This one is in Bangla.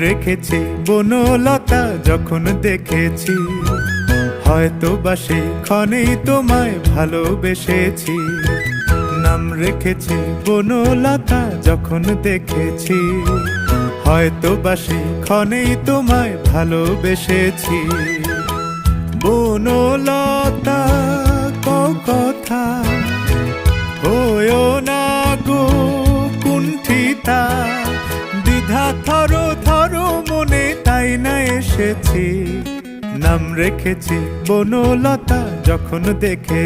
রেখেছি বনলতা যখন দেখেছি, হয়তো বা সেই ক্ষণেই তোমায় ভালোবেসেছি। নাম রেখেছি বনলতা যখন দেখেছি, হয়তো বা সেই ক্ষণেই তোমায় ভালোবেসেছি। বনলতা কথা হয়ো না গো কুণ্ঠিতা, দ্বিধা থর থর মনে তাই না এসেছি। নাম রেখেছি বনলতা যখন দেখে